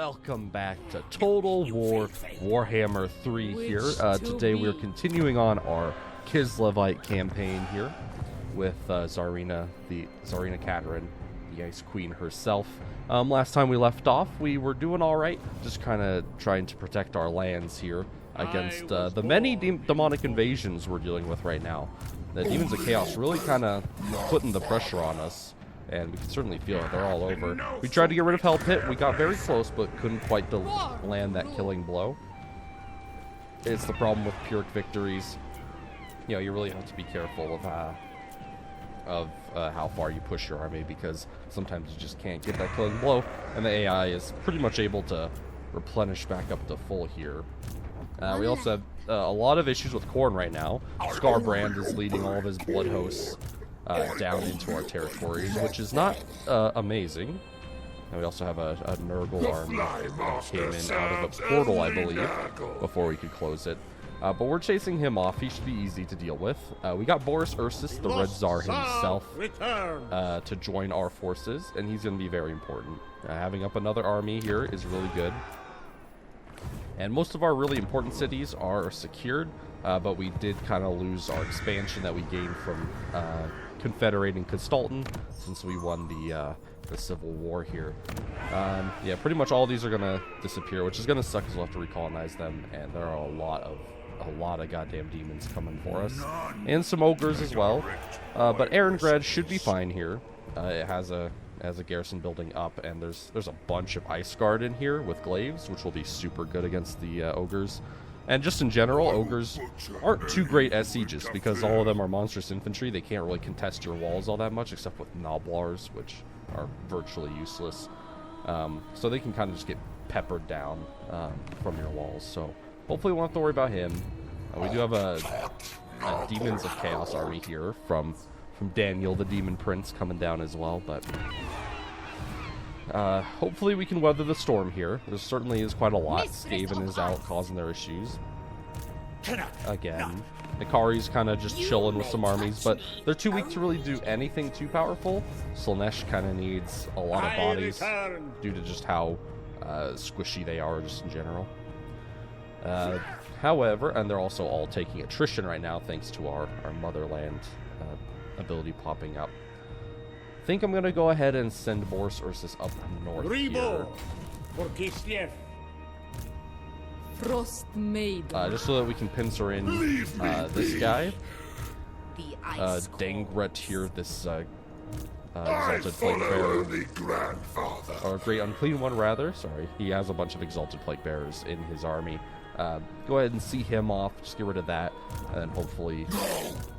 Welcome back to Total War Warhammer 3 here. Today we're continuing on our Kislevite campaign here with Tsarina Katerin, the Ice Queen herself. Last time we left off, we were doing alright, just kind of trying to protect our lands here against the many demonic invasions we're dealing with right now. The Demons of Chaos really kind of putting the pressure on us. And we can certainly feel it. They're all over. We tried to get rid of Hell Pit. We got very close, but couldn't quite land that killing blow. It's the problem with Pyrrhic victories. You know, you really have to be careful of how far you push your army, because sometimes you just can't get that killing blow, and the AI is pretty much able to replenish back up to full here. We also have a lot of issues with Khorne right now. Skarbrand is leading all of his blood hosts down into our territories, which is not amazing. And we also have a Nurgle army that came in out of a portal, I believe, before we could close it. But we're chasing him off. He should be easy to deal with. We got Boris Ursus, the Red Tsar himself, to join our forces, and he's going to be very important. Having up another army here is really good. And most of our really important cities are secured, but we did kind of lose our expansion that we gained from confederating Kislev since we won the Civil War here. Yeah, pretty much all these are gonna disappear, which is gonna suck because we'll have to recolonize them, and there are a lot of goddamn demons coming for us, and some ogres as well. But Eringrad should be fine here. It has a garrison building up, and there's a bunch of ice guard in here with glaives, which will be super good against the ogres. And just in general, ogres aren't too great at sieges because all of them are monstrous infantry. They can't really contest your walls all that much, except with Noblars, which are virtually useless. So they can kind of just get peppered down from your walls. So hopefully we won't have to worry about him. We do have a Demons of Chaos army here from Daniel, the Demon Prince, coming down as well. But hopefully we can weather the storm here. There certainly is quite a lot. Skaven is out causing their issues again. Ikari's kind of just chilling with some armies, but they're too weak to really do anything too powerful. Slaanesh kind of needs a lot of bodies due to just how squishy they are just in general. However, and they're also all taking attrition right now thanks to our Motherland ability popping up. I think I'm going to go ahead and send Boris Ursus up north here. For Kislev. Frost maid. Just so that we can pincer in this guy. Dangret here, this exalted plague bearer. Or Great Unclean One, rather. Sorry. He has a bunch of exalted plague bearers in his army. Go ahead and see him off. Just get rid of that. And then hopefully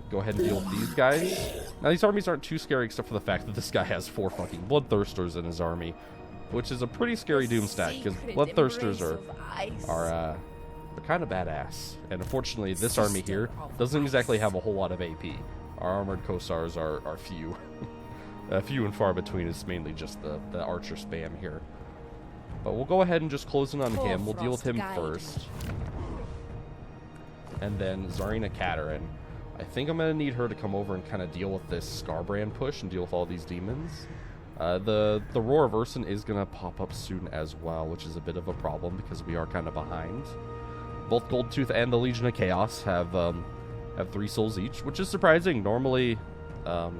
go ahead and deal with these guys. Now, these armies aren't too scary except for the fact that this guy has 4 fucking Bloodthirsters in his army, which is a pretty scary doom stack, because Bloodthirsters are kind of badass. And unfortunately, this army here doesn't exactly have a whole lot of AP. Our armored Kossars are few. Few and far between. It's mainly just the archer spam here. But we'll go ahead and just close in on him. We'll deal with him first. And then Tsarina Katerin. I think I'm going to need her to come over and kind of deal with this Skarbrand push and deal with all these demons. The Roar of Ursun is going to pop up soon as well, which is a bit of a problem because we are kind of behind. Both Goldtooth and the Legion of Chaos have 3 souls each, which is surprising. Normally the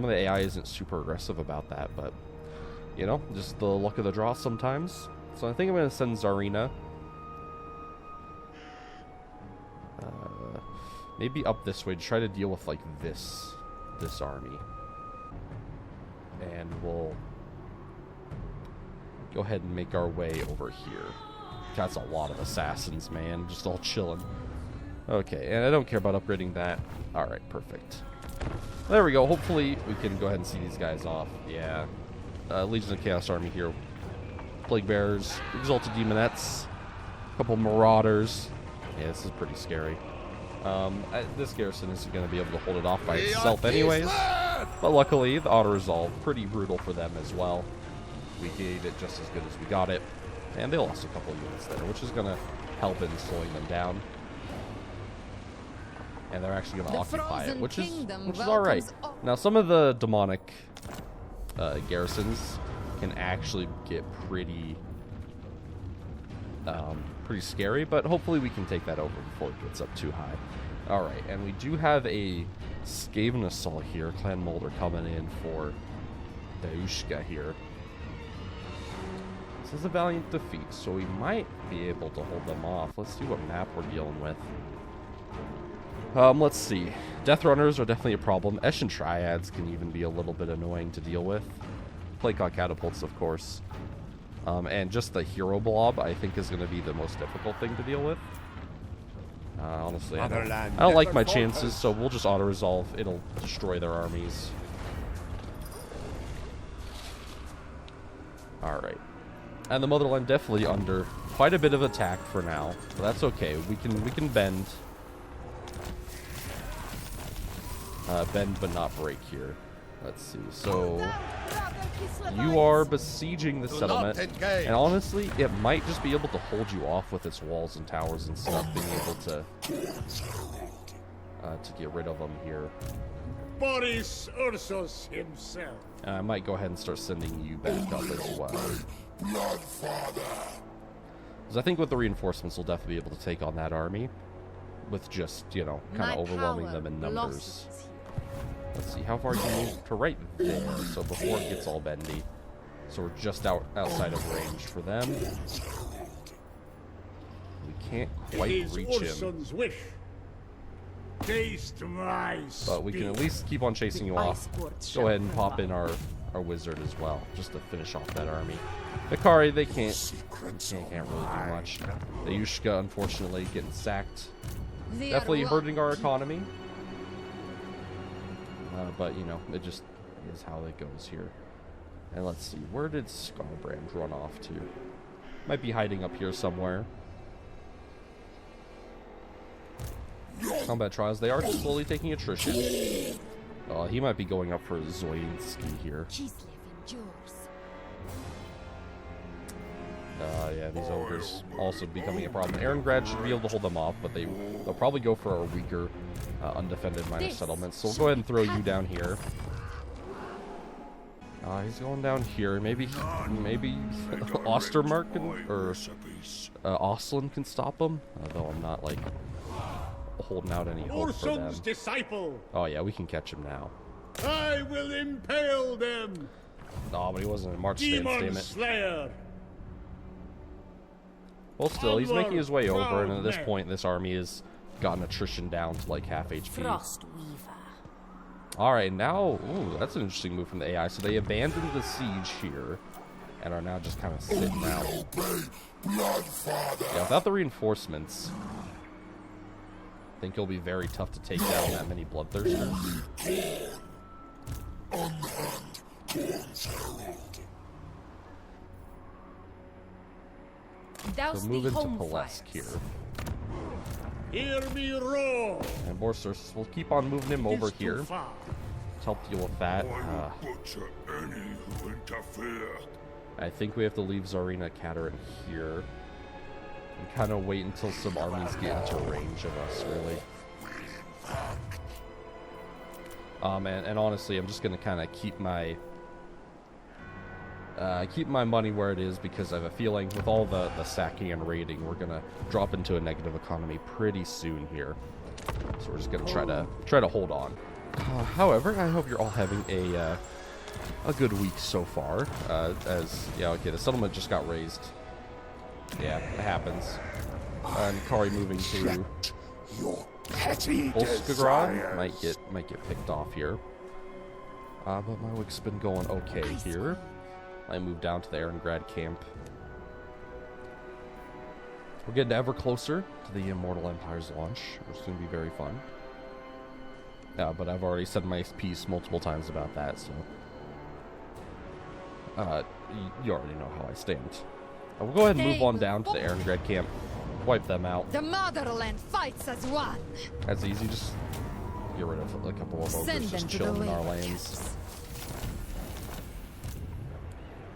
AI isn't super aggressive about that, but you know, just the luck of the draw sometimes. So I think I'm going to send Tsarina. Maybe up this way to try to deal with like this army. And we'll go ahead and make our way over here. That's a lot of assassins, man. Just all chilling. Okay, and I don't care about upgrading that. Alright, perfect. There we go. Hopefully we can go ahead and see these guys off. Yeah. Legion of Chaos army here. Plague Bearers, Exalted Demonettes, a couple Marauders. Yeah, this is pretty scary. This garrison isn't going to be able to hold it off by itself anyways, but luckily the auto-resolve, pretty brutal for them as well. We gave it just as good as we got it, and they lost a couple of units there, which is going to help in slowing them down. And they're actually going to occupy it, which is alright. Now, some of the demonic garrisons can actually get pretty Pretty scary, but hopefully we can take that over before it gets up too high. Alright, and we do have a Skaven assault here. Clan Mulder coming in for Daushka here. This is a valiant defeat, so we might be able to hold them off. Let's see what map we're dealing with. Let's see. Death Runners are definitely a problem. Eshin Triads can even be a little bit annoying to deal with. Playcon Catapults, of course. And just the Hero Blob, I think, is going to be the most difficult thing to deal with. Honestly, I don't like my chances, so we'll just auto-resolve. It'll destroy their armies. Alright. And the Motherland definitely under quite a bit of attack for now. But that's okay. We can bend. Bend but not break here. Let's see. So you are besieging the settlement, and honestly, it might just be able to hold you off with its walls and towers and stuff, being able to get rid of them here. Boris Ursus himself. I might go ahead and start sending you back up as well. Because I think with the reinforcements, we'll definitely be able to take on that army with just, you know, kind of overwhelming them in numbers. Let's see, how far can you move to right there, so before it gets all bendy. So we're just outside of range for them. We can't quite reach him. But we can at least keep on chasing you off. Go ahead and pop in our wizard as well, just to finish off that army. Vikari, they can't really do much. The Yushka, unfortunately, getting sacked. Definitely hurting our economy. But, you know, it just is how it goes here. And let's see, where did Scarbrand run off to? Might be hiding up here somewhere. Combat trials, they are slowly taking attrition. He might be going up for Zoinski here. Yeah, these ogres also becoming a problem. Erengrad should be able to hold them off, but they'll probably go for a weaker undefended minus settlements. So we'll go ahead and throw you down here. He's going down here. Maybe Ostermark or Oslin can stop him. Though I'm not like holding out any hope for them. Disciple. Oh yeah, we can catch him now. I will impale them. Oh, but he wasn't in March stance, damn it. Slayer. Well, still, he's making his way over, and at this point, this army has gotten attrition down to like half HP. Alright, now, ooh, that's an interesting move from the AI. So they abandoned the siege here, and are now just kind of sitting out. Yeah, without the reinforcements, I think it'll be very tough to take down that many bloodthirsters. So move into Palesk here. Hear me roar. And Borsers, we'll keep on moving him over here to help deal with that. I think we have to leave Tsarina Katerin here and kind of wait until some armies get into range of us, really. And honestly, I'm just going to kind of keep my money where it is, because I have a feeling with all the sacking and raiding, we're gonna drop into a negative economy pretty soon here. So we're just gonna try to hold on. However, I hope you're all having a good week so far. Okay, the settlement just got raised. Yeah, it happens. And Kari moving to Volskograd might get picked off here. But my week's been going okay here. I moved down to the Erengrad camp. We're getting ever closer to the Immortal Empire's launch, which is going to be very fun. But I've already said my piece multiple times about that, so you already know how I stand. We'll go ahead and move on down to the Erengrad camp, wipe them out. The Motherland fights as one. That's easy, just get rid of a couple of ogres just chilling in our lanes.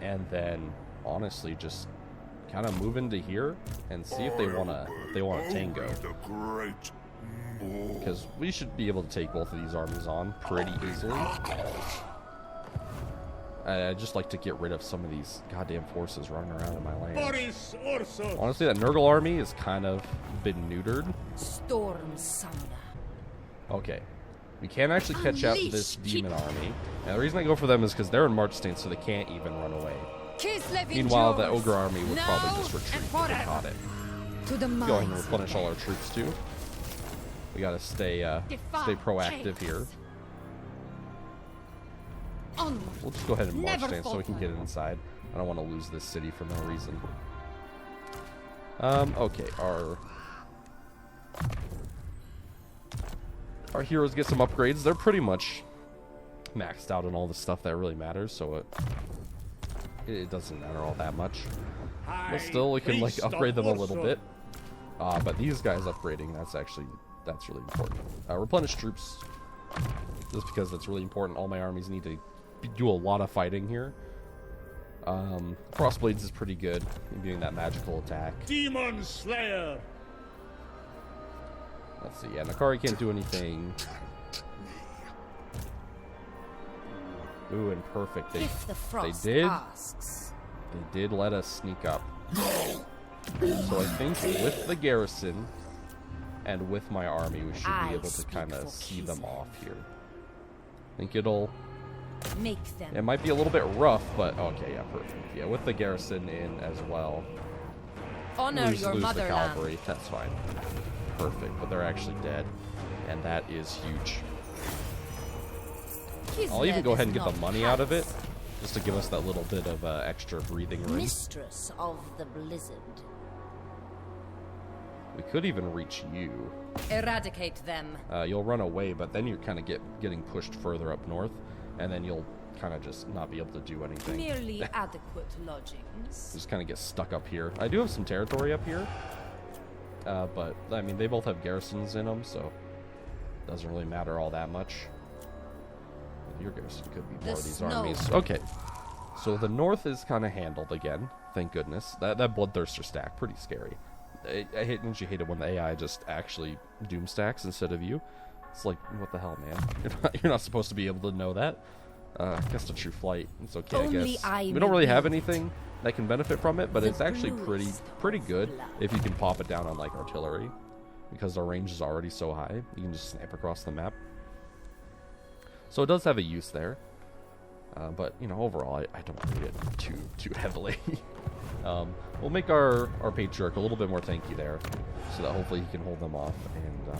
And then, honestly, just kind of move into here and see if they wanna tango. Because we should be able to take both of these armies on pretty easily. I'd just like to get rid of some of these goddamn forces running around in my land. Boris Ursus. Honestly, that Nurgle army has kind of been neutered. Storm Summoner. Okay. We can actually catch out this demon army. And the reason I go for them is because they're in march stance, so they can't even run away. Kislev Meanwhile, the endures. Ogre army would probably Now just retreat and if they forever. caught it. To the Go ahead and mines replenish all our again. troops too. We gotta stay proactive here. Onward. We'll just go ahead and march Never stance so we can falter. get inside. I don't want to lose this city for no reason. Okay, our heroes get some upgrades. They're pretty much maxed out on all the stuff that really matters, so it doesn't matter all that much. But still, we can like upgrade them a little bit. But these guys upgrading, that's really important. Replenish troops, just because that's really important. All my armies need to do a lot of fighting here. Crossblades is pretty good in doing that magical attack. Demon Slayer. Let's see. Yeah, Nakari can't do anything. Ooh, and perfect. If the frost did. asks. They did let us sneak up. So I think with the garrison and with my army, we should be able to speak kind of for see them Kislev. off here. I think it Make might be a little bit rough, but okay, yeah, perfect. Yeah, with the garrison in as well. honor your lose the motherland. cavalry, that's fine. Perfect, but they're actually dead, and that is huge. I'll even Kislev go ahead and is get the not money out of it, palace. just to give us that little bit of extra breathing room. Mistress of the blizzard. We could even reach you. Eradicate them. You'll run away, but then you're kind of getting pushed further up north, and then you'll kind of just not be able to do anything. Merely adequate lodgings. Just kind of get stuck up here. I do have some territory up here, but I mean they both have garrisons in them, so it doesn't really matter all that much. Your garrison could be more of these armies. Okay, so the north is kind of handled again. Thank goodness. That Bloodthirster stack, pretty scary. I hate, don't you hate it when the AI just actually doom stacks instead of you? It's like, what the hell, man? You're not supposed to be able to know that. I guess the true flight. It's okay, Only I guess. I We don't really may have wield anything that can benefit from it, but the it's actually bluest pretty of good blood. if you can pop it down on like artillery, because our range is already so high. You can just snap across the map. So it does have a use there. But you know, overall, I don't need it too heavily. We'll make our patriarch a little bit more tanky there, so that hopefully he can hold them off. And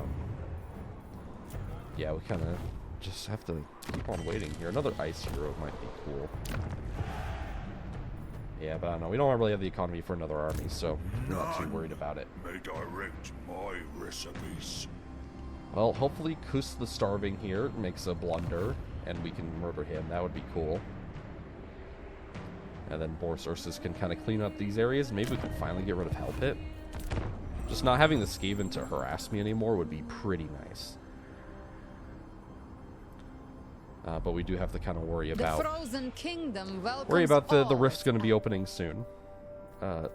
yeah, we kind of just have to keep on waiting here. Another ice hero might be cool. Yeah, but I don't know. We don't really have the economy for another army, so we're not too worried about it. May direct my recipes. Well, hopefully Kus the Starving here makes a blunder, and we can murder him. That would be cool. And then Boris Ursus can kind of clean up these areas. Maybe we can finally get rid of Hell Pit. Just not having the Skaven to harass me anymore would be pretty nice. But we do have to kind of worry The about frozen kingdom welcomes the all rift's going to be its opening soon. No.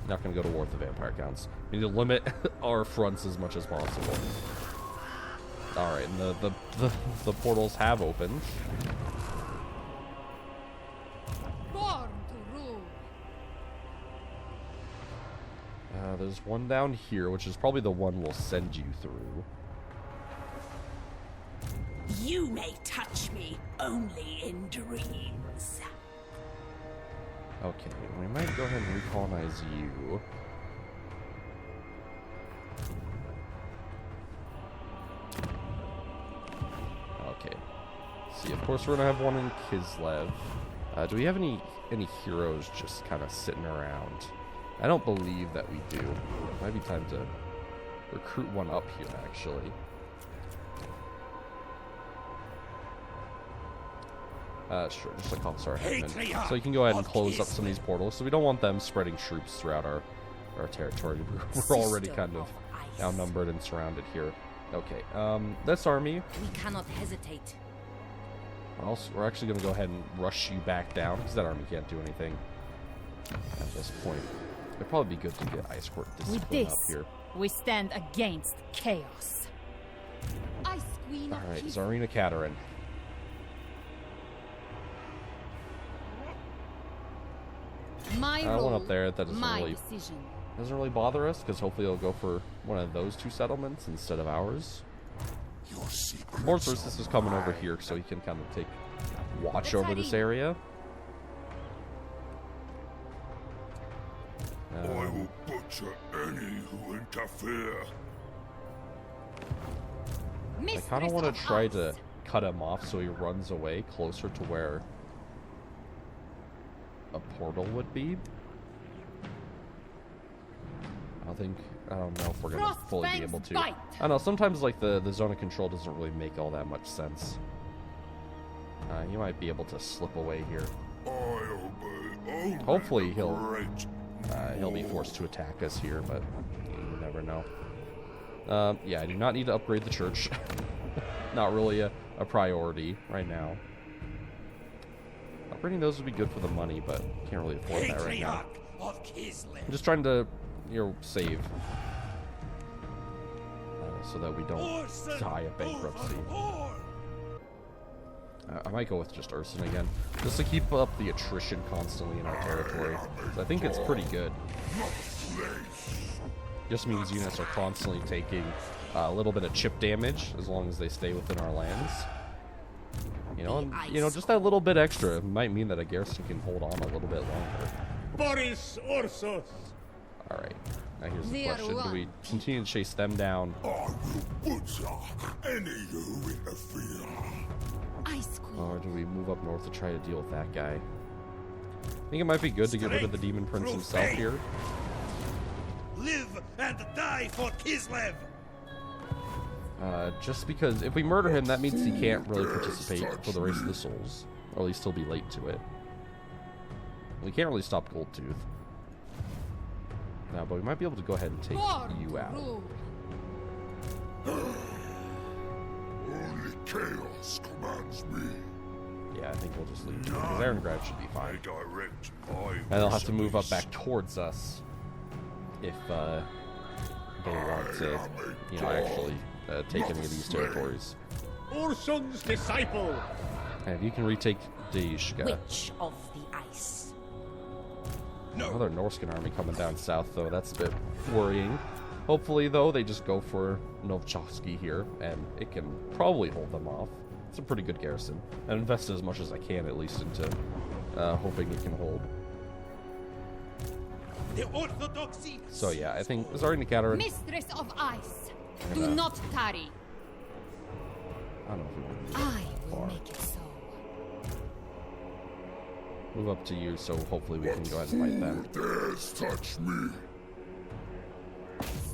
Not going to go to war with the vampire counts. We need to limit our fronts as much as possible. Alright, and the portals have opened. born to rule. There's one down here, which is probably the one we'll send you through. You may touch me only in dreams. Okay, we might go ahead and recolonize you. Okay. See, of course we're gonna have one in Kislev. Do we have any heroes just kind of sitting around? I don't believe that we do. It might be time to recruit one up here, actually. Sure, just like Commissar Heckman. So you can go ahead and close up some of these portals. So we don't want them spreading troops throughout our territory. We're already kind of outnumbered and surrounded here. Okay, this army, We cannot hesitate. we're actually going to go ahead and rush you back down, because that army can't do anything at this point. It'd probably be good to get Ice Court With discipline this, up here. we stand against chaos. Ice Queen of Alright, Kislev. Tsarina Katerin. My One role, up there, that my decision. doesn't really bother us, because hopefully it'll go for one of those two settlements instead of ours. Your secret. Morpheus is coming over here, so he can kind of take watch over this area. I will butcher any who interfere. I kind of want to try to cut him off so he runs away closer to where a portal would be. I don't know if we're gonna fully be able to. I don't know, sometimes like the zone of control doesn't really make all that much sense. You might be able to slip away here. I obey only Hopefully the he'll great. be forced to attack us here, but you never know. Yeah, I do not need to upgrade the church. Not really a priority right now. Upgrading those would be good for the money, but can't really afford that right now. of Kislev. I'm just trying to, save. So that we don't die of bankruptcy. I might go with just Urson again, just to keep up the attrition constantly in our territory. So I think it's pretty good. Just means units are constantly taking a little bit of chip damage as long as they stay within our lands. Just that little bit extra might mean that a garrison can hold on a little bit longer. Boris Ursus. All right. Now here's the They are question: do we one. continue to chase them down? I will butcher any who interfere. Ice Queen. Or do we move up north to try to deal with that guy? I think it might be good to get rid of the Demon Prince himself here. Live and die for Kislev. Just because if we murder him, that means he can't really participate for the race of the souls. Or at least he'll be late to it. We can't really stop Goldtooth. No, but we might be able to go ahead and take Born you to out. rule. Only chaos commands me. Yeah, I think we'll just leave you, because Irongrad should be I fine. direct my And they'll have to move up recipes. back towards us if they want to, actually take any of these territories. Ursun's disciple. And if you can retake Dejka. Witch of the Ice. Another Norscan army coming down south, though. That's a bit worrying. Hopefully, though, they just go for Novchovsky here, and it can probably hold them off. It's a pretty good garrison. I've invested as much as I can, at least, into hoping it can hold. The Orthodoxy. So, yeah, I think Zarina Kataryn... Mistress of Ice. I'm Do gonna- not tarry. I don't know if we can move I far. will make it so. Move up to you, so hopefully we can go ahead and fight them. Dares touch me.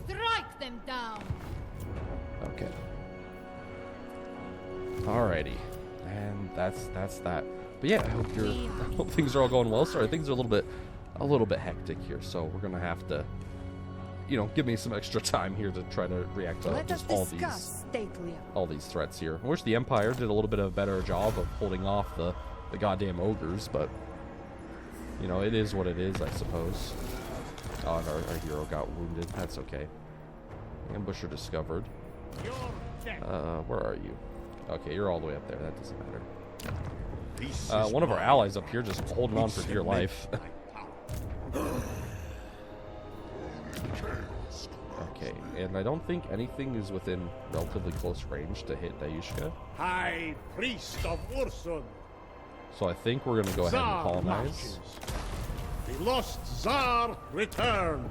Strike them down. Okay. Alrighty. And that's that. But yeah, I hope things are all going well. Sorry, things are a little bit hectic here, so we're gonna have to, give me some extra time here to try to react to Let us just discuss stately. all these threats here. I wish the Empire did a little bit of a better job of holding off the goddamn ogres, but it is what it is, I suppose. Oh, and our hero got wounded. That's okay. Ambusher discovered. Your death. Where are you? Okay, you're all the way up there. That doesn't matter. This is One of our my allies up here just holding on for dear life. Okay, and I don't think anything is within relatively close range to hit Dayushka. High Priest of Ursun. So I think we're going to go ahead and Tsar colonize marches. The lost Tsar returns.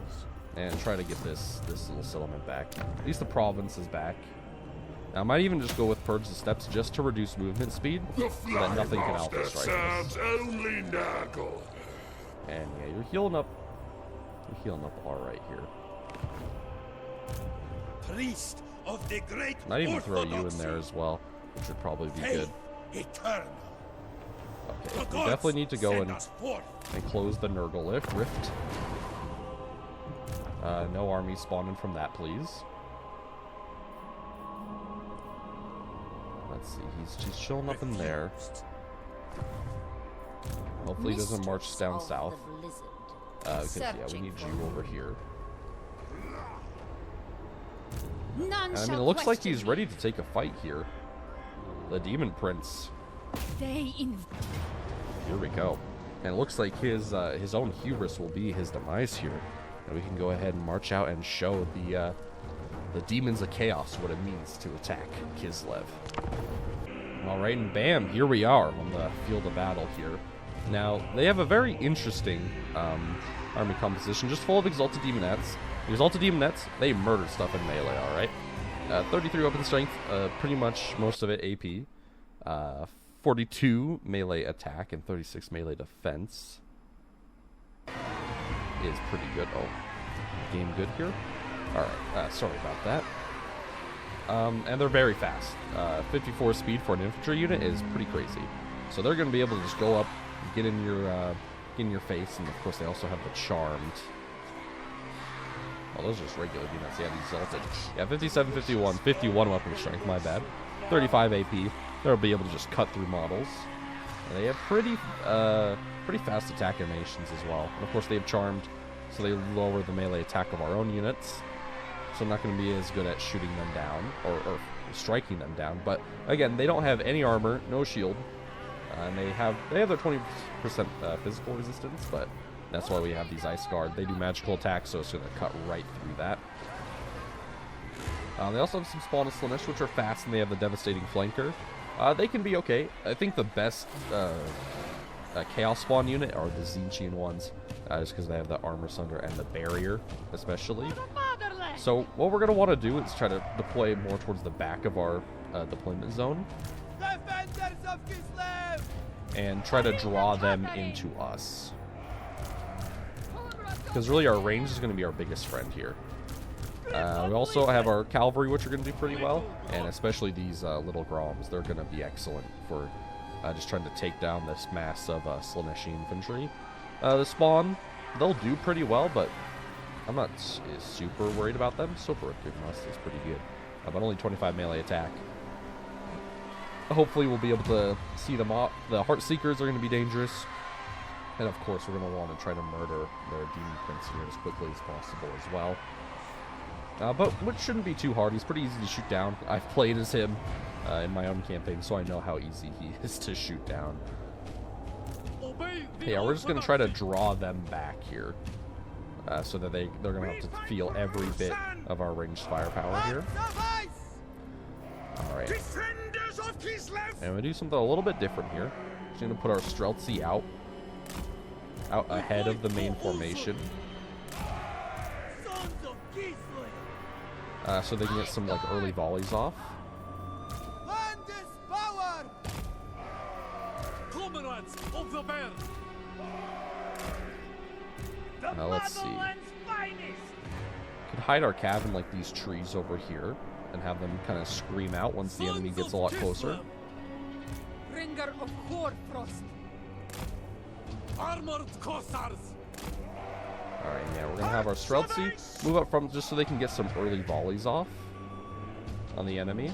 and try to get this little settlement back. At least the province is back. Now, I might even just go with Purge the Steppes just to reduce movement speed, so that nothing can alpha strike us. Serves only Nurgle. And yeah, you're healing up. You're healing up all right here. Priest of the great Might even throw you in Orthodoxy. there as well, which would probably be good. Faith eternal. Okay, The we gods definitely need to go send and us forth. close the Nurgle rift. No armies spawning from that, please. Let's see, he's chilling up in there. Hopefully he doesn't march down south. Because yeah, we need you over here. None And, I mean, shall it looks like question he's me. ready to take a fight here. The Demon Prince. They Here we go. And it looks like his own hubris will be his demise here. And we can go ahead and march out and show the Demons of Chaos what it means to attack Kislev. Alright, and bam, here we are on the field of battle here. Now, they have a very interesting army composition, just full of Exalted Demonettes. The Exalted Demonettes, they murder stuff in melee, alright? 33 weapon strength, pretty much most of it AP. 42 melee attack and 36 melee defense. Is pretty good. Oh, game good here? Alright, sorry about that. And they're very fast. 54 speed for an infantry unit is pretty crazy. So they're going to be able to just go up, get in your face, and of course they also have the Charmed. Oh, those are just regular units. Yeah, the Exalted. Yeah, 57, 51, 51 weapon strength, my bad. 35 AP. They'll be able to just cut through models. And they have pretty fast attack animations as well. And of course they have Charmed, so they lower the melee attack of our own units. So I'm not going to be as good at shooting them down, or striking them down. But again, they don't have any armor, no shield. And they have their 20% physical resistance, but that's why we have these Ice Guard. They do magical attacks, so it's going to cut right through that. They also have some Spawn of Slaanesh, which are fast, and they have the Devastating Flanker. They can be okay. I think the best Chaos Spawn unit are the Zinchian ones, just because they have the Armor Sunder and the Barrier, especially. So what we're going to want to do is try to deploy more towards the back of our deployment zone. Defenders of Kislev! And try to draw them into us. Because really our range is going to be our biggest friend here. We also have our cavalry, which are going to do pretty well. And especially these little Groms. They're going to be excellent for just trying to take down this mass of Slaaneshi infantry. The Spawn, they'll do pretty well, but I'm not super worried about them. Super Must is pretty good. But only 25 melee attack. Hopefully we'll be able to see them off. The Heartseekers are going to be dangerous. And of course we're going to want to try to murder their Demon Prince here as quickly as possible as well. But which shouldn't be too hard. He's pretty easy to shoot down. I've played as him in my own campaign, so I know how easy he is to shoot down. Yeah, we're just going to try to draw them back here. So that they're going to have to feel every bit of our ranged firepower here. Alright. And we do something a little bit different here. Just going to put our Streltsy out ahead of the main formation. So they can get some like early volleys off. Let's see. Could hide our cav in like these trees over here and have them kind of scream out once the enemy gets a lot closer. Bringer of Hoarfrost. Armored Cossars. Alright, yeah, we're gonna have our Streltsy move up front just so they can get some early volleys off on the enemy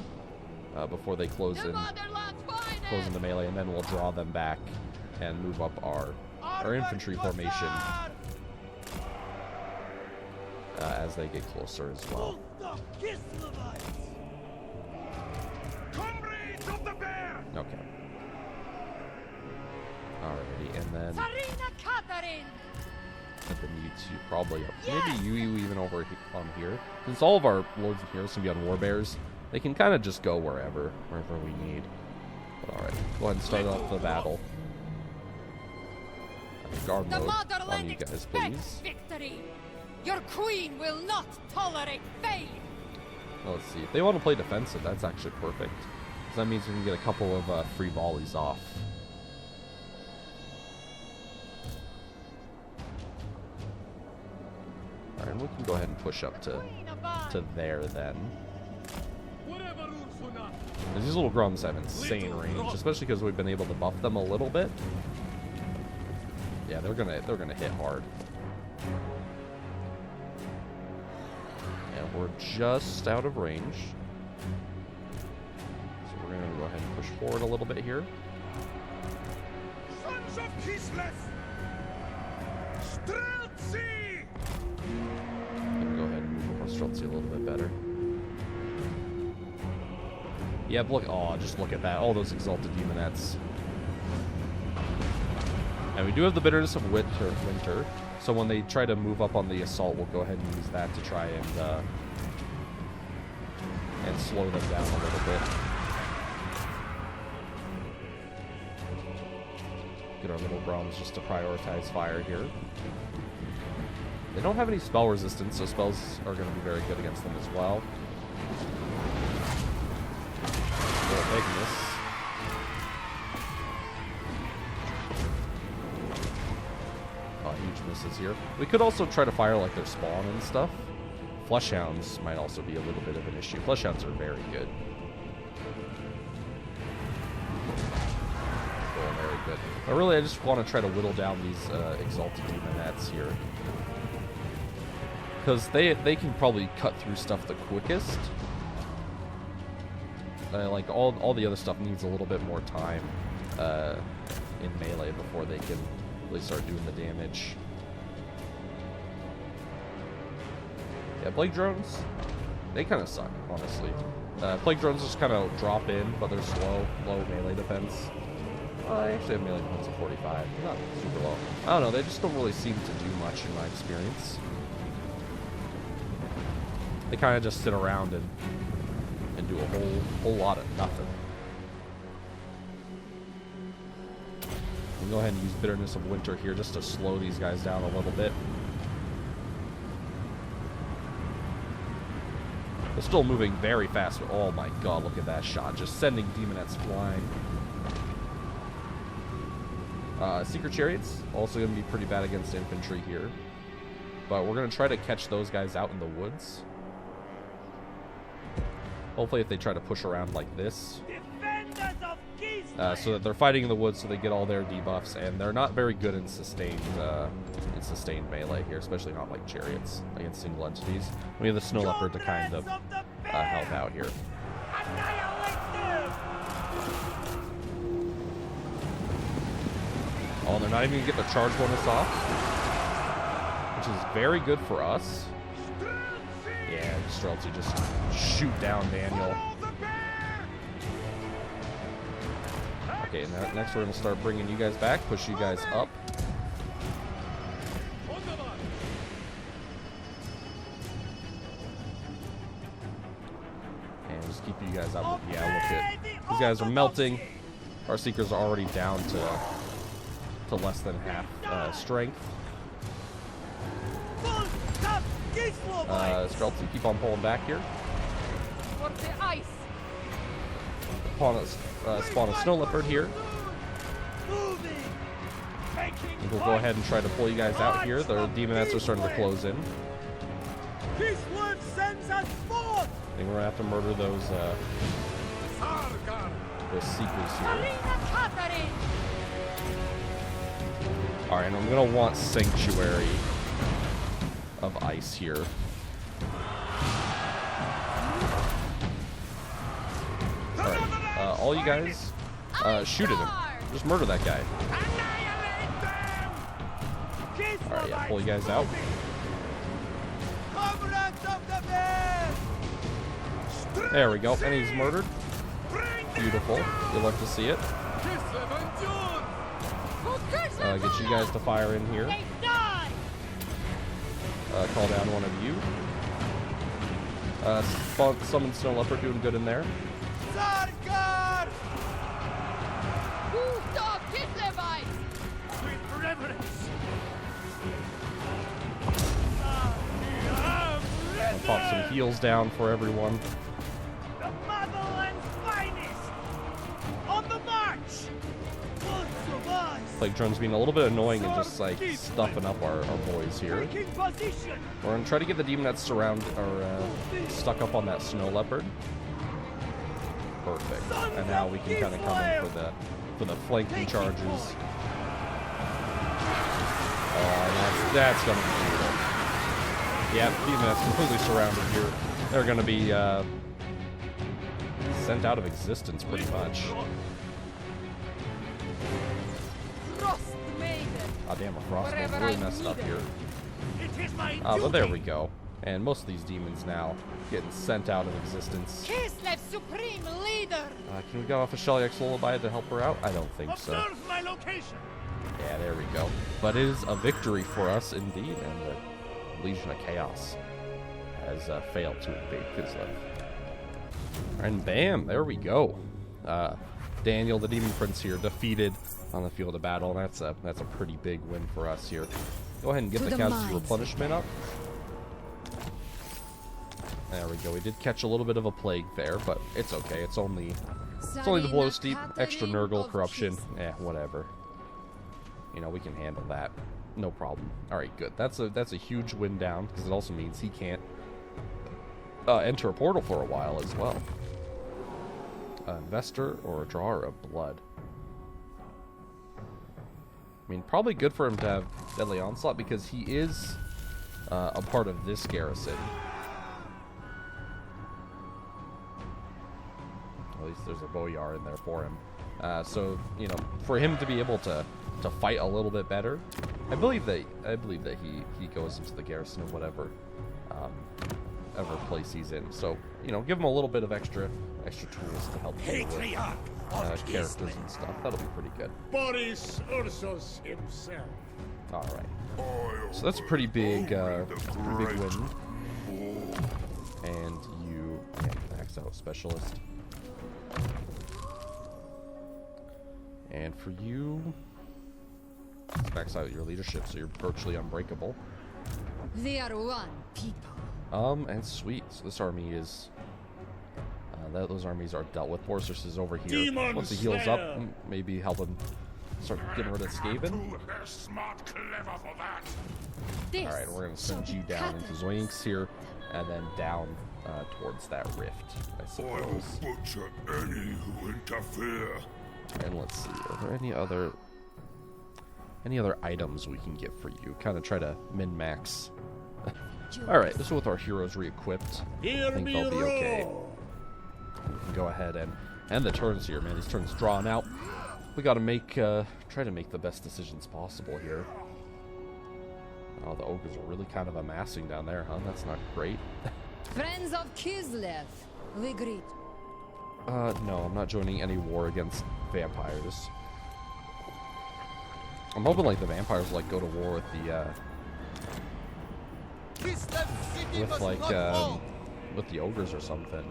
before they close in the melee, and then we'll draw them back and move up our infantry formation as they get closer as well. Okay. Alrighty, and then you two probably maybe you even over on here. Since all of our lords and heroes can be on warbears, they can kind of just go wherever we need. But alright, go ahead and start off the battle. Guard mode on you guys, please. Victory. Your queen will not tolerate failure. Let's see. If they want to play defensive, that's actually perfect. Because that means we can get a couple of free volleys off. Alright, and we can go ahead and push up to there then. These little Grums have insane range, especially because we've been able to buff them a little bit. Yeah, they're gonna hit hard. And we're just out of range. So we're gonna go ahead and push forward a little bit here. Sons of Kislev! Streltsy! Gonna go ahead and move our Streltsy a little bit better. Yeah, look, oh, just look at that. All those Exalted Demonettes. I And we do have the bitterness of winter, so when they try to move up on the assault, we'll go ahead and use that to try and slow them down a little bit. Get our little Brahms just to prioritize fire here. They don't have any spell resistance, so spells are going to be very good against them as well. Little bigness. Oh, huge misses here. We could also try to fire like their spawn and stuff. Fleshhounds might also be a little bit of an issue. Fleshhounds are very good. Oh, very good. But really, I just want to try to whittle down these Exalted Demonettes here. Because they can probably cut through stuff the quickest. Like, all the other stuff needs a little bit more time in melee before they can really start doing the damage. Yeah, Plague Drones, they kind of suck, honestly. Plague Drones just kind of drop in, but they're slow, low melee defense. I actually have melee defense of 45, not super low. I don't know, they just don't really seem to do much in my experience. They kind of just sit around and do a whole lot of nothing. We'll go ahead and use Bitterness of Winter here just to slow these guys down a little bit. They're still moving very fast. Oh my god, look at that shot. Just sending Demonettes flying. Secret Chariots, also going to be pretty bad against infantry here. But we're going to try to catch those guys out in the woods. Hopefully if they try to push around like this. So that they're fighting in the woods so they get all their debuffs. And they're not very good in sustained melee here, especially not like chariots against single entities. We have the Snow Leopard to kind of help out here. Oh, they're not even going to get the charge bonus off, which is very good for us. Yeah, Streltsy just shoot down Daniel. Okay, next we're going to start bringing you guys back, push you guys up. And just keep you guys out. Yeah, look at these guys are melting. Our Seekers are already down to less than half strength. Streltsy, keep on pulling back here. For the ice. Spawn a Snow Leopard here. And we'll go ahead and try to pull you guys out here. The Demonettes are starting to close in. Kislev sends us forth. I think we're gonna have to murder those Seekers here. Alright, and I'm gonna want Sanctuary of Ice here. Alright, all you guys, shoot at him. Just murder that guy. Alright, yeah, pull you guys out. There we go, and he's murdered. Beautiful. You'll love to see it. Get you guys to fire in here. Call down one of you. Summon Snow Leopard, doing good in there. I'll pop some heals down for everyone. The Motherland's finest! On the march! Plague Drone's being a little bit annoying and just like stuffing up our boys here. We're gonna try to get the Demonettes stuck up on that Snow Leopard. Perfect. And now we can kind of come in for the flanking charges. Oh, that's gonna be brutal. Yeah, the Demonettes completely surrounded here. They're gonna be sent out of existence pretty much. Oh damn, a Frostmaiden really messed up here. But there we go. And most of these demons now getting sent out of existence. Kislev, supreme leader. Can we go off a Shellyak Lullaby to help her out? I don't think so. My location. Yeah, there we go. But it is a victory for us indeed, and the Legion of Chaos has failed to invade Kislev. And bam, there we go. Daniel, the Demon Prince here, defeated on the field of battle. That's a pretty big win for us here. Go ahead and get the casualty replenishment up. There we go. We did catch a little bit of a plague there, but it's okay. It's only the blow steep, extra Nurgle corruption. Whatever. You know, we can handle that. No problem. All right, good. That's a huge win down, because it also means he can't enter a portal for a while as well. Investor or a drawer of blood. I mean, probably good for him to have Deadly Onslaught, because he is a part of this garrison. At least there's a Boyar in there for him. So, you know, for him to be able to fight a little bit better, I believe that he goes into the garrison of whatever place he's in. So, you know, give him a little bit of extra tools to help deal with characters and stuff. That'll be pretty good. Boris Ursus himself. All right. So that's a pretty big win. And you max out specialist. And for you, let's max out your leadership, so you're virtually unbreakable. They are one people. And sweet. So this army is those armies are dealt with. Boris is over here. Demons Once he heals up, Slayer. maybe help him start getting rid of Skaven. They're smart, clever for that. This Alright, we're going to send shall you be down into catalyst. Zoinks here, and then down towards that rift, I I'll suppose. butcher any who interfere. And let's see, are there any other items we can get for you? Kind of try to min-max. Alright, so with our heroes re-equipped, I Hear think me they'll be okay. roar. We can go ahead and the turns here, man. These turns drawn out. We got to try to make the best decisions possible here. Oh, the ogres are really kind of amassing down there, huh? That's not great. Friends of Kislev, we greet. No, I'm not joining any war against vampires. I'm hoping like the vampires like go to war with the with the ogres or something.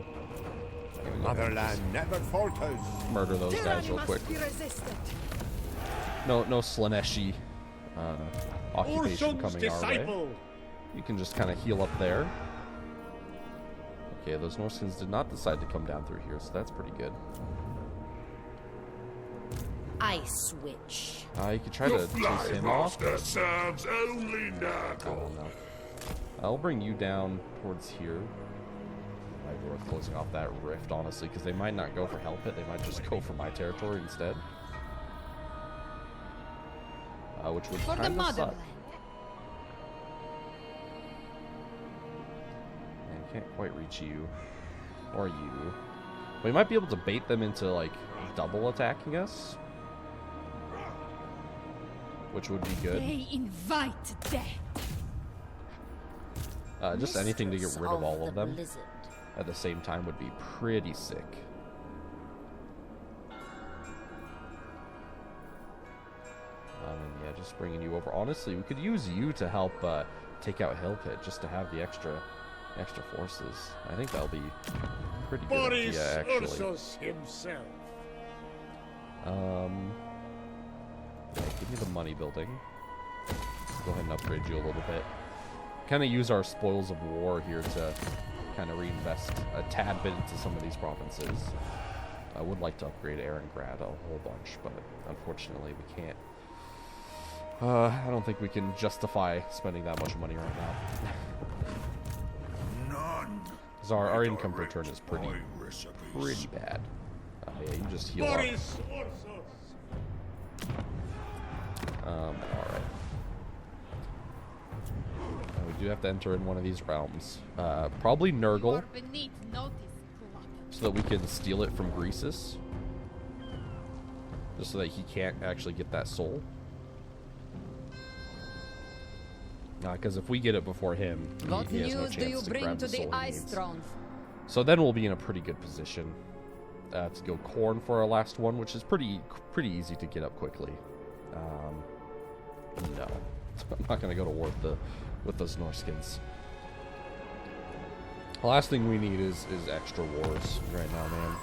Motherland never falters. Murder those guys real quick. No Slaneshi occupation Ursun's coming our way. disciple. You can just kind of heal up there. Okay, those Norscans did not decide to come down through here, so that's pretty good. I switch. You could try to chase him off. Master serves only I Nurgle. don't know. I'll bring you down towards here. Might be worth closing off that rift, honestly, because they might not go for Hell Pit. They might just go for my territory instead. Which would For the kind of suck. Motherland. Man, can't quite reach you. Or you. We might be able to bait them into, like, double attacking us. Which would be good. They invite death. Just anything to get rid of all of them Blizzard. at the same time would be pretty sick. And yeah, just bringing you over. Honestly, we could use you to help take out Hill Pit, just to have the extra forces. I think that'll be pretty good Boris idea, actually. Ursus himself. Yeah, give me the money building. Go ahead and upgrade you a little bit. Kind of use our spoils of war here to kind of reinvest a tad bit into some of these provinces. I would like to upgrade Erengrad a whole bunch, but unfortunately we can't. I don't think we can justify spending that much money right now. None. Because our income per turn is pretty My recipes. bad. Yeah, you just heal up. Boris Ursus. Alright. We do have to enter in one of these realms. Probably You Nurgle, are beneath notice, corrupt. so that we can steal it from Greasus. Just so that he can't actually get that soul. Because if we get it before him, What he has no news do you chance to bring grab to the soul the he Ice needs. Throne? So then we'll be in a pretty good position to go Corn for our last one, which is pretty easy to get up quickly. No. I'm not gonna go to war with those Norscans. The last thing we need is extra wars right now, man.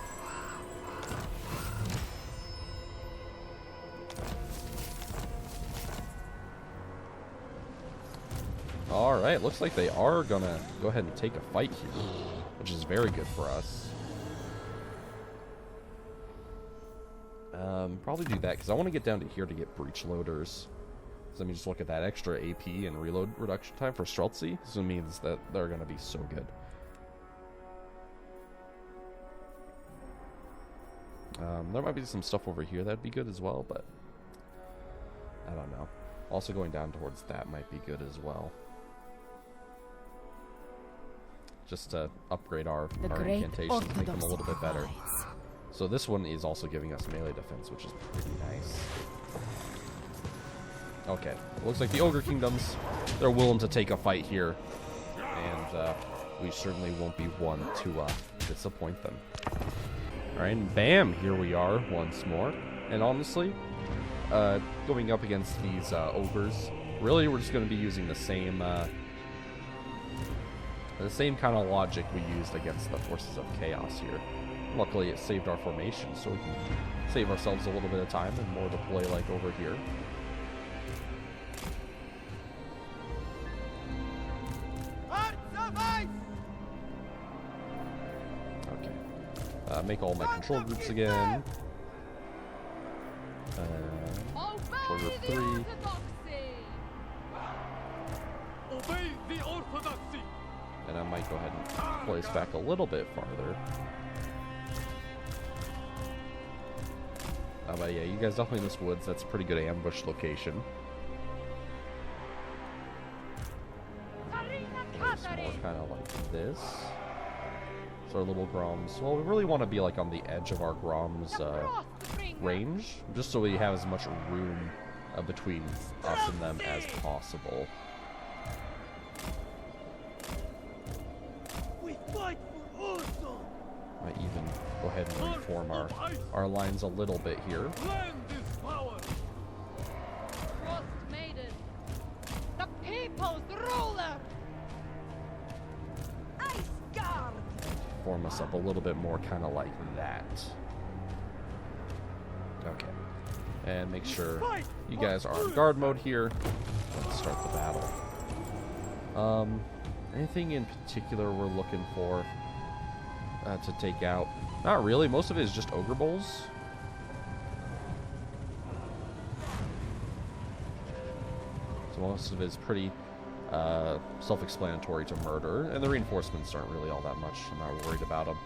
Alright, looks like they are gonna go ahead and take a fight here, which is very good for us. Probably do that, because I want to get down to here to get breach loaders. So let me just look at that extra AP and reload reduction time for Streltsy. So it means that they're going to be so good. There might be some stuff over here that'd be good as well, but I don't know. Also going down towards that might be good as well. Just to upgrade our incantations, make them a little bit better. So this one is also giving us melee defense, which is pretty nice. Okay, looks like the Ogre Kingdoms, they're willing to take a fight here. And we certainly won't be one to disappoint them. Alright, and bam, here we are once more. And honestly, going up against these Ogres, really we're just going to be using the same kind of logic we used against the Forces of Chaos here. Luckily, it saved our formation, so we can save ourselves a little bit of time and more deploy like over here. Okay. Make all my control groups again. Order 3. Obey the orthodoxy. And I might go ahead and place back a little bit farther. But yeah, you guys definitely in this woods. That's a pretty good ambush location. It's more kind of like this. So our little Groms. Well, we really want to be like on the edge of our Groms range, just so we have as much room between us and them as possible. We fight for Ursul. Might even go ahead and reform our lines a little bit here. Land is power. Frost Maiden, the people's ruler. Ice guard. Form us up a little bit more kind of like that. Okay. And make sure you guys are on guard mode here. Let's start the battle. Anything in particular we're looking for to take out? Not really. Most of it is just Ogre Bowls. So most of it is pretty self-explanatory to murder, and the reinforcements aren't really all that much. I'm not worried about them.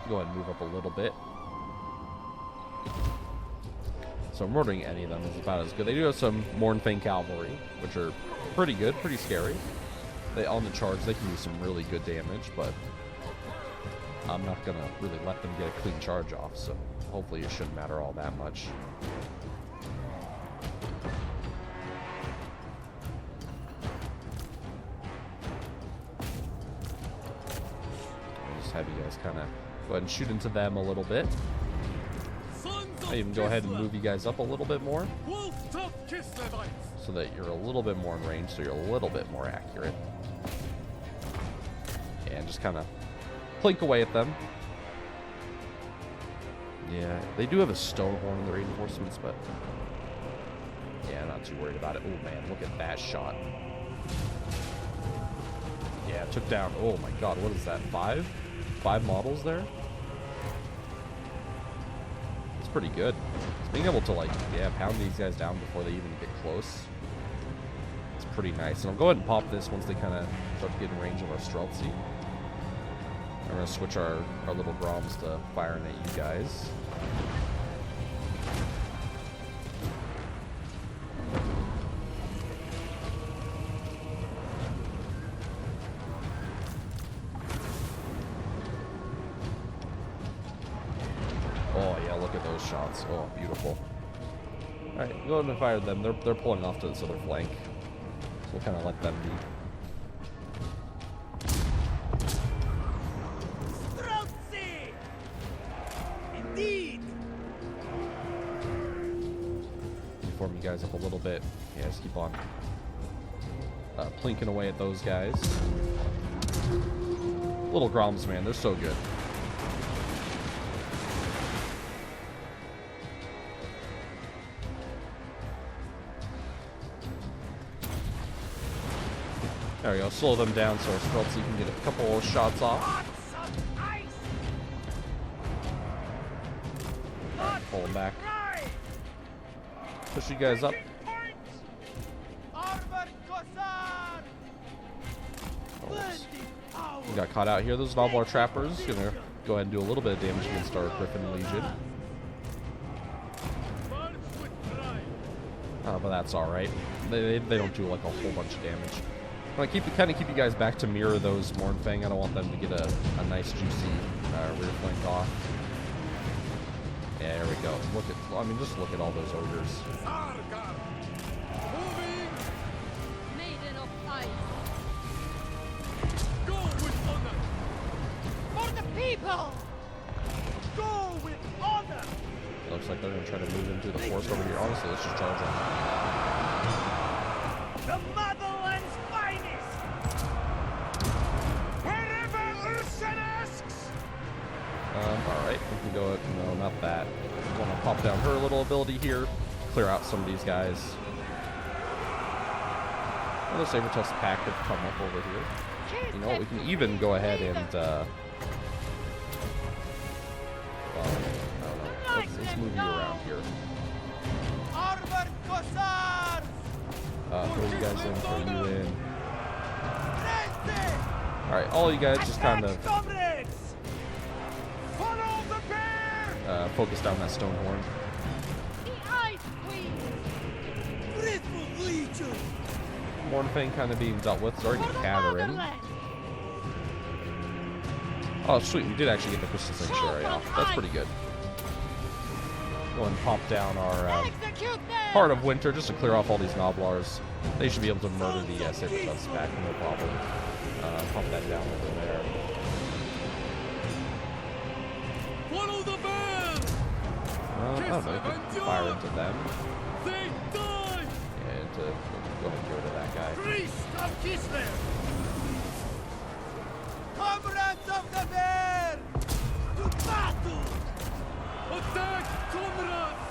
Go ahead and move up a little bit. So murdering any of them is about as good. They do have some Mournfang Cavalry, which are pretty good, pretty scary. They on the charge, they can do some really good damage, but I'm not going to really let them get a clean charge off, so hopefully it shouldn't matter all that much. I'll just have you guys kind of go ahead and shoot into them a little bit. I even go ahead and move you guys up a little bit more so that you're a little bit more in range, so you're a little bit more accurate. And just kind of plink away at them. Yeah, they do have a stone horn in the reinforcements, but yeah, not too worried about it. Oh man, look at that shot. Yeah, it took down, oh my god, what is that, 5 models there? It's pretty good. It's being able to, like, yeah, pound these guys down before they even get close. It's pretty nice. And I'll go ahead and pop this once they kind of start to get in range of our Streltsy. I'm going to switch our little Groms to firing at you guys. Oh yeah, look at those shots. Oh, beautiful. Alright, go ahead and fire them. They're pulling off to this other flank. So we'll kind of let them be. reform you guys up a little bit. Yeah, just keep on plinking away at those guys. Little Groms, man, they're so good. There we go, slow them down so you can get a couple of shots off. Pull them back. Push you guys up. We got caught out here. Those Nobblar trappers gonna go ahead and do a little bit of damage against our Griffin Legion. But that's alright. They don't do like a whole bunch of damage. I want to kind of keep you guys back to mirror those Mournfang. I don't want them to get a nice juicy rear flank off. Yeah, there we go. Just look at all those ogres. Maiden of ice. Go with honor! For the people! Go with honor! It looks like they're going to try to move into the forest over here. Honestly, let's just charge them. The Motherland's finest! Wherever Ursen asks! Alright, we can go, no, not that. I want to pop down her little ability here, clear out some of these guys. Another Saber-Tusk pack have come up over here. You know what, we can even go ahead and, well, I don't know. Let's move you around here. Armored Cossars! Throw you guys in, throw you in. Alright, all you guys just kind of Follow the bear! focus down that stone horn. The Ice Queen! Mournfang kind of being dealt with. It's already For the Catherine. Motherland! Oh, sweet. We did actually get the Crystal Sanctuary off. That's pretty good. Go and pop down our Execute them! Heart of Winter just to clear off all these Nobblars. They should be able to murder the Saber-Tusk back, no problem. Pop that down over there. Follow the bear! I don't know. We can fire into them. They die! And go ahead and get rid of that guy. Priest of Kislev! Comrades of the bear! To battle! Attack, comrades!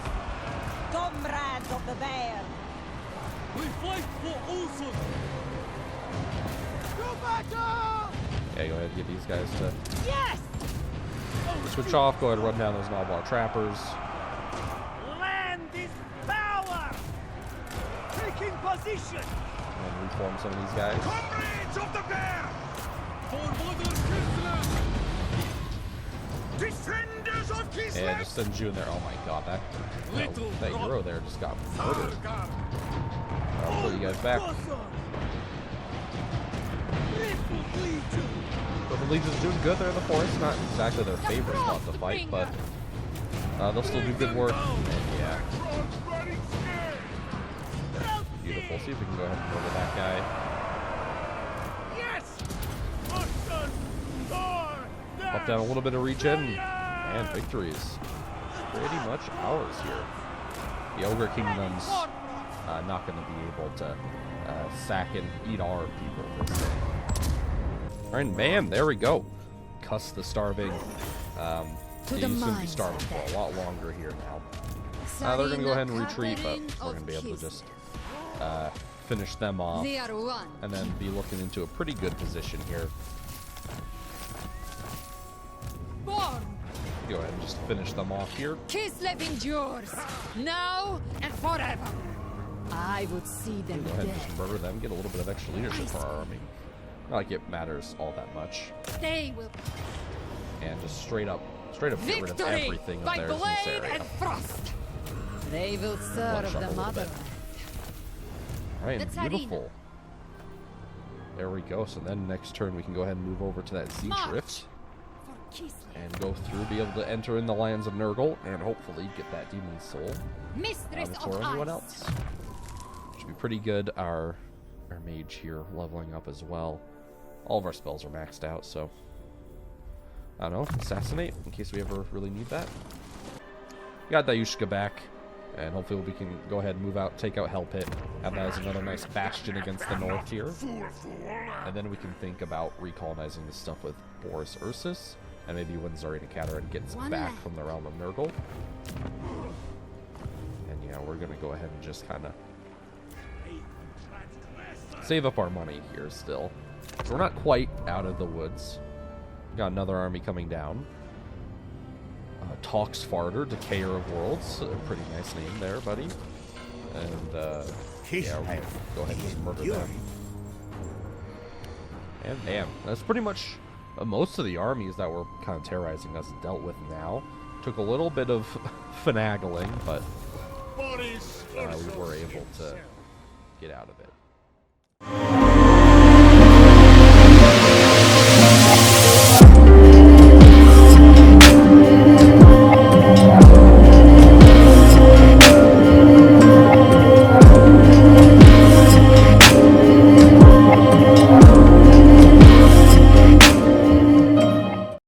Comrades of the bear! We fight for Olsen! To battle! Yeah, go ahead and get these guys to Yes! switch off. Go ahead and run down those Nobblar trappers. Land is power! Taking position! And reform some of these guys. Comrades of the bear! For Mother Kislev! Defenders of Kislev! And just send you in there. Oh my god, that hero there just got murdered. I'll put you guys back. But the Legion's doing good there in the forest. Not exactly their favorite spot to fight, but they'll still do good work. And yeah. Beautiful. See if we can go ahead and murder that guy. Yes! Pop down a little bit of regen, and victory is pretty much ours here. The Ogre Kingdom's not going to be able to sack and eat our people this day. Alright, bam, there we go. Cuss the Starving. He's going to be starving for a lot longer here now. They're going to go ahead and retreat, but we're going to be able to just finish them off. They are one. And then be looking into a pretty good position here. Born! Go ahead and just finish them off here. Kislev endures, now and forever. I would see them Go ahead and dead. just murder them, get a little bit of extra leadership for our army. Not like it matters all that much. They will And just straight up get rid of victory everything of by theirs in this blade area. and thrust. They will serve One shot a the little bit. motherland. Alright, That's beautiful. There we go. So then next turn we can go ahead and move over to that Siege March. Rift For Kislev, and go through, be able to enter in the lands of Nurgle, and hopefully get that Demon Soul mistress before of everyone ice. else. Should be pretty good. Our mage here leveling up as well. All of our spells are maxed out, so I don't know. Assassinate in case we ever really need that. Got Dayushka back. And hopefully we can go ahead and move out, take out Hell Pit, have that as another nice bastion against the north here. And then we can think about recolonizing this stuff with Boris Ursus, and maybe when Tsarina Katerin gets back from the realm of Nurgle. And yeah, we're gonna go ahead and just kind of save up our money here still. So we're not quite out of the woods. Got another army coming down. Talks Farter, Decayer of Worlds. A pretty nice name there, buddy. And, yeah, we're gonna go ahead and just murder them. And damn, that's pretty much most of the armies that we're kind of terrorizing us dealt with now. Took a little bit of finagling, but we were able to get out of it.